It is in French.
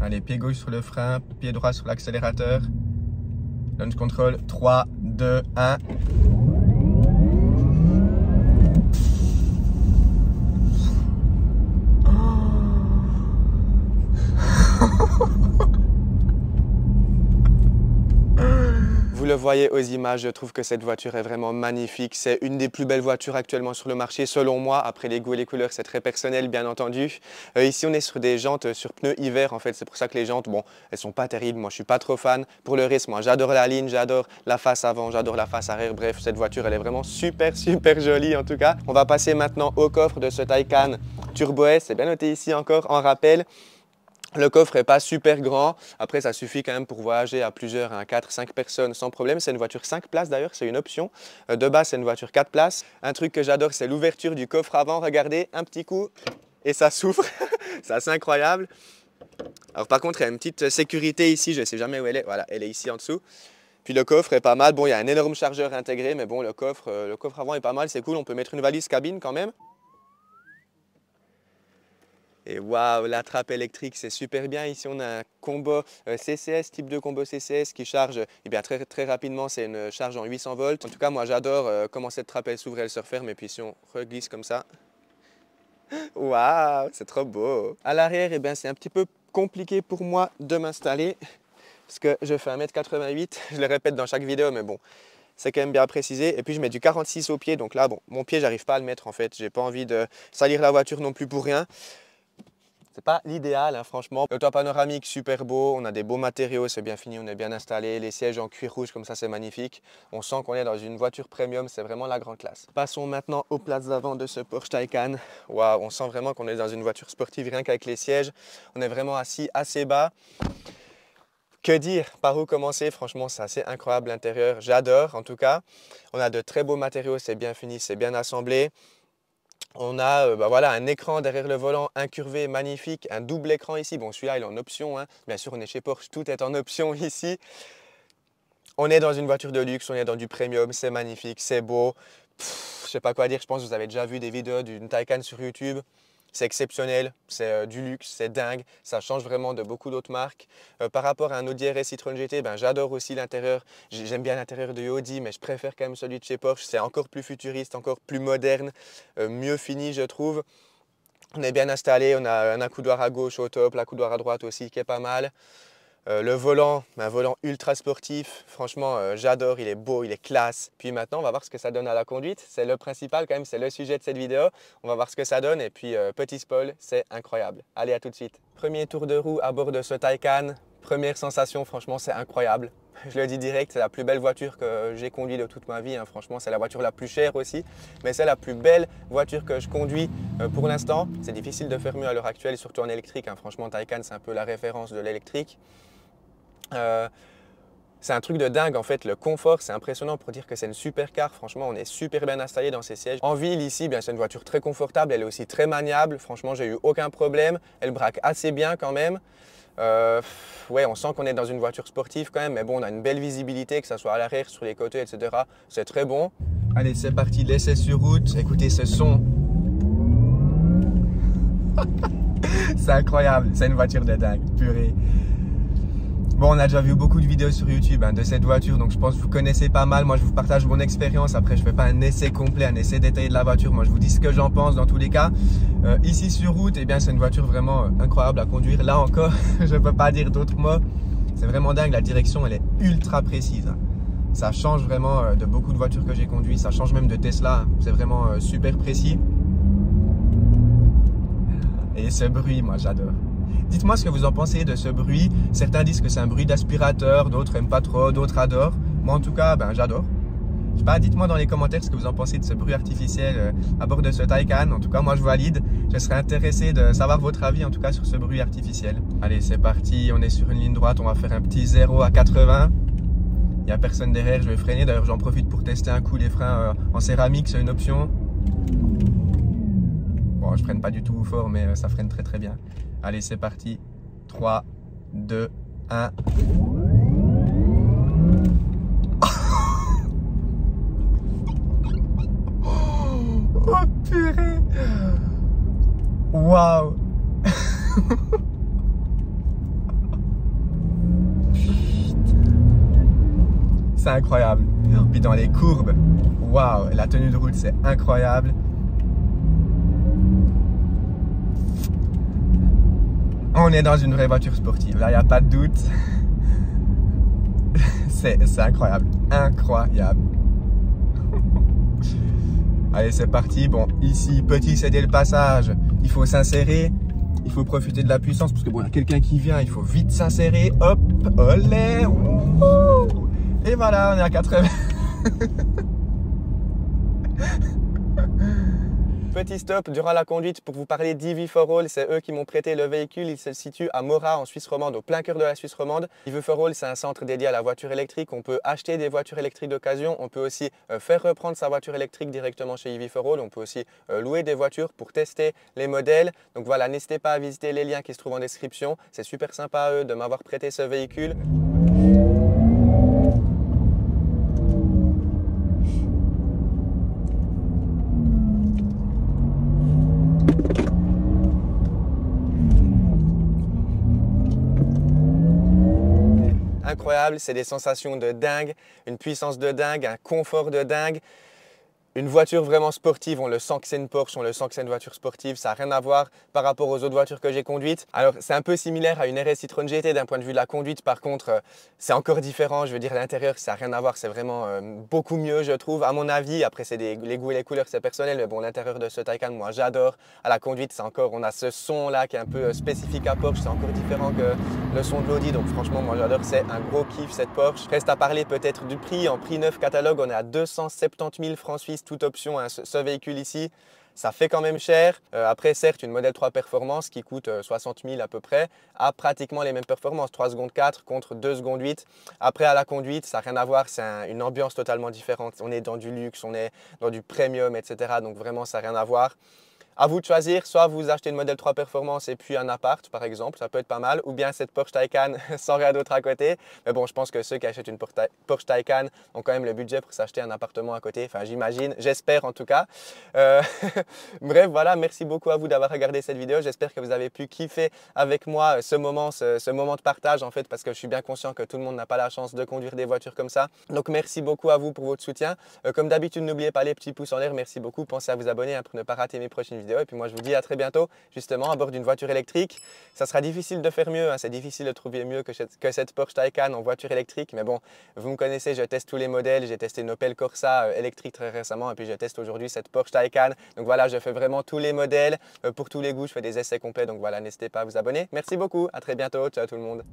Allez, pied gauche sur le frein, pied droit sur l'accélérateur. Launch control, 3, 2, 1. Vous le voyez aux images, je trouve que cette voiture est vraiment magnifique. C'est une des plus belles voitures actuellement sur le marché, selon moi. Après, les goûts et les couleurs, c'est très personnel, bien entendu. Ici, on est sur des jantes sur pneus hiver, en fait. C'est pour ça que les jantes, bon, elles sont pas terribles. Moi, je suis pas trop fan. Pour le reste, moi, j'adore la ligne, j'adore la face avant, j'adore la face arrière. Bref, cette voiture, elle est vraiment super, super jolie, en tout cas. On va passer maintenant au coffre de ce Taycan Turbo S. C'est bien noté ici encore, en rappel. Le coffre n'est pas super grand, après ça suffit quand même pour voyager à plusieurs, à 4-5 personnes sans problème. C'est une voiture 5 places d'ailleurs, c'est une option. De base c'est une voiture 4 places. Un truc que j'adore c'est l'ouverture du coffre avant, regardez, un petit coup et ça s'ouvre, c'est assez incroyable. Alors par contre il y a une petite sécurité ici, je ne sais jamais où elle est, voilà, elle est ici en dessous. Puis le coffre est pas mal, bon il y a un énorme chargeur intégré mais bon le coffre avant est pas mal, c'est cool, on peut mettre une valise cabine quand même. Et waouh, la trappe électrique, c'est super bien. Ici, on a un combo CCS, type de combo CCS qui charge très, très rapidement. C'est une charge en 800 volts. En tout cas, moi, j'adore comment cette trappe, elle s'ouvre, elle se referme. Et puis, si on reglisse comme ça, waouh, c'est trop beau. À l'arrière, c'est un petit peu compliqué pour moi de m'installer parce que je fais 1m88. Je le répète dans chaque vidéo, mais bon, c'est quand même bien précisé. Et puis, je mets du 46 au pied. Donc là, bon, mon pied, j'arrive pas à le mettre en fait. J'ai pas envie de salir la voiture non plus pour rien. C'est pas l'idéal, hein, franchement. Le toit panoramique, super beau. On a des beaux matériaux, c'est bien fini, on est bien installé. Les sièges en cuir rouge, comme ça, c'est magnifique. On sent qu'on est dans une voiture premium, c'est vraiment la grande classe. Passons maintenant aux places d'avant de ce Porsche Taycan. Waouh, on sent vraiment qu'on est dans une voiture sportive, rien qu'avec les sièges. On est vraiment assis assez bas. Que dire? Par où commencer? Franchement, c'est assez incroyable l'intérieur. J'adore, en tout cas. On a de très beaux matériaux, c'est bien fini, c'est bien assemblé. On a voilà, un écran derrière le volant incurvé, magnifique, un double écran ici. Bon, celui-là, il est en option, hein. Bien sûr, on est chez Porsche, tout est en option ici. On est dans une voiture de luxe, on est dans du premium, c'est magnifique, c'est beau. Je ne sais pas quoi dire, je pense que vous avez déjà vu des vidéos d'une Taycan sur YouTube. C'est exceptionnel, c'est du luxe, c'est dingue, ça change vraiment de beaucoup d'autres marques. Par rapport à un Audi RS Citroën GT, j'adore aussi l'intérieur. J'aime bien l'intérieur de Audi, mais je préfère quand même celui de chez Porsche. C'est encore plus futuriste, encore plus moderne, mieux fini je trouve. On est bien installé, on a un accoudoir à gauche au top, l'accoudoir à droite aussi qui est pas mal. Le volant, un volant ultra sportif, franchement j'adore, il est beau, il est classe. Puis maintenant on va voir ce que ça donne à la conduite, c'est le principal quand même, c'est le sujet de cette vidéo. On va voir ce que ça donne et puis petit spoil, c'est incroyable. Allez, à tout de suite. Premier tour de roue à bord de ce Taycan, première sensation, franchement c'est incroyable. Je le dis direct, c'est la plus belle voiture que j'ai conduite de toute ma vie, hein. Franchement c'est la voiture la plus chère aussi, mais c'est la plus belle voiture que je conduis pour l'instant. C'est difficile de faire mieux à l'heure actuelle, surtout en électrique, hein. Franchement Taycan c'est un peu la référence de l'électrique. C'est un truc de dingue en fait, le confort c'est impressionnant pour dire que c'est une super car, franchement on est super bien installé dans ces sièges. En ville ici, c'est une voiture très confortable, elle est aussi très maniable, franchement j'ai eu aucun problème, elle braque assez bien quand même. Ouais, on sent qu'on est dans une voiture sportive quand même, mais bon on a une belle visibilité, que ce soit à l'arrière, sur les côtés, etc. C'est très bon. Allez c'est parti, l'essai sur route, écoutez ce son. C'est incroyable, c'est une voiture de dingue, purée. Bon, on a déjà vu beaucoup de vidéos sur YouTube de cette voiture, donc je pense que vous connaissez pas mal. Moi, je vous partage mon expérience. Après, je ne fais pas un essai complet, un essai détaillé de la voiture. Moi, je vous dis ce que j'en pense dans tous les cas. Ici sur route, c'est une voiture vraiment incroyable à conduire. Là encore, je ne peux pas dire d'autres mots. C'est vraiment dingue. La direction, elle est ultra précise. Ça change vraiment de beaucoup de voitures que j'ai conduites. Ça change même de Tesla. C'est vraiment super précis. Et ce bruit, moi, j'adore. Dites-moi ce que vous en pensez de ce bruit. Certains disent que c'est un bruit d'aspirateur, d'autres n'aiment pas trop, d'autres adorent. Moi en tout cas, j'adore. Je sais pas, dites-moi dans les commentaires ce que vous en pensez de ce bruit artificiel à bord de ce Taycan. En tout cas, moi je valide. Je serais intéressé de savoir votre avis en tout cas sur ce bruit artificiel. Allez, c'est parti. On est sur une ligne droite. On va faire un petit 0 à 80. Il n'y a personne derrière. Je vais freiner. D'ailleurs, j'en profite pour tester un coup les freins en céramique. C'est une option. Bon, je freine pas du tout fort, mais ça freine très très bien. Allez, c'est parti. 3, 2, 1. Oh purée. Waouh. c'est incroyable. Puis dans les courbes, waouh, la tenue de route, c'est incroyable. On est dans une vraie voiture sportive, là, il n'y a pas de doute. C'est incroyable, incroyable. Allez, c'est parti. Bon, ici, petit, céder le passage. Il faut s'insérer. Il faut profiter de la puissance parce que bon, il y a quelqu'un qui vient. Il faut vite s'insérer. Hop, olé. Ouh. Et voilà, on est à 80. Petit stop durant la conduite pour vous parler d'EV4All. C'est eux qui m'ont prêté le véhicule. Il se situe à Morat en Suisse romande, au plein cœur de la Suisse romande. EV4All, c'est un centre dédié à la voiture électrique. On peut acheter des voitures électriques d'occasion. On peut aussi faire reprendre sa voiture électrique directement chez EV4All. On peut aussi louer des voitures pour tester les modèles. Donc voilà, n'hésitez pas à visiter les liens qui se trouvent en description. C'est super sympa à eux de m'avoir prêté ce véhicule. Incroyable, c'est des sensations de dingue, une puissance de dingue, un confort de dingue. Une voiture vraiment sportive, on le sent que c'est une Porsche, on le sent que c'est une voiture sportive, ça n'a rien à voir par rapport aux autres voitures que j'ai conduites. Alors c'est un peu similaire à une RS Citroën GT d'un point de vue de la conduite, par contre c'est encore différent, je veux dire l'intérieur ça n'a rien à voir, c'est vraiment beaucoup mieux je trouve, à mon avis. Après c'est les goûts et les couleurs, c'est personnel, mais bon l'intérieur de ce Taycan, moi j'adore. À la conduite c'est encore, on a ce son là qui est un peu spécifique à Porsche, c'est encore différent que le son de l'Audi, donc franchement moi j'adore, c'est un gros kiff cette Porsche. Reste à parler peut-être du prix, en prix neuf catalogue on est à 270 000 francs suisses toute option, hein, ce véhicule ici, ça fait quand même cher. Après, certes, une Model 3 Performance qui coûte 60 000 à peu près, a pratiquement les mêmes performances, 3 secondes 4 contre 2 secondes 8. Après, à la conduite, ça n'a rien à voir, c'est une ambiance totalement différente. On est dans du luxe, on est dans du premium, etc. Donc vraiment, ça n'a rien à voir. À vous de choisir, soit vous achetez une Model 3 Performance et puis un appart par exemple, ça peut être pas mal, ou bien cette Porsche Taycan sans rien d'autre à côté. Mais bon, je pense que ceux qui achètent une Porsche Taycan ont quand même le budget pour s'acheter un appartement à côté, enfin j'imagine, j'espère en tout cas. Bref, voilà, merci beaucoup à vous d'avoir regardé cette vidéo, j'espère que vous avez pu kiffer avec moi ce moment de partage en fait, parce que je suis bien conscient que tout le monde n'a pas la chance de conduire des voitures comme ça. Donc merci beaucoup à vous pour votre soutien. Comme d'habitude, n'oubliez pas les petits pouces en l'air, merci beaucoup, pensez à vous abonner pour ne pas rater mes prochaines vidéos. Et puis moi je vous dis à très bientôt justement à bord d'une voiture électrique. Ça sera difficile de faire mieux, hein. C'est difficile de trouver mieux que cette Porsche Taycan en voiture électrique. Mais bon, vous me connaissez, je teste tous les modèles. J'ai testé une Opel Corsa électrique très récemment et puis je teste aujourd'hui cette Porsche Taycan. Donc voilà, je fais vraiment tous les modèles pour tous les goûts. Je fais des essais complets. Donc voilà, n'hésitez pas à vous abonner. Merci beaucoup, à très bientôt. Ciao tout le monde.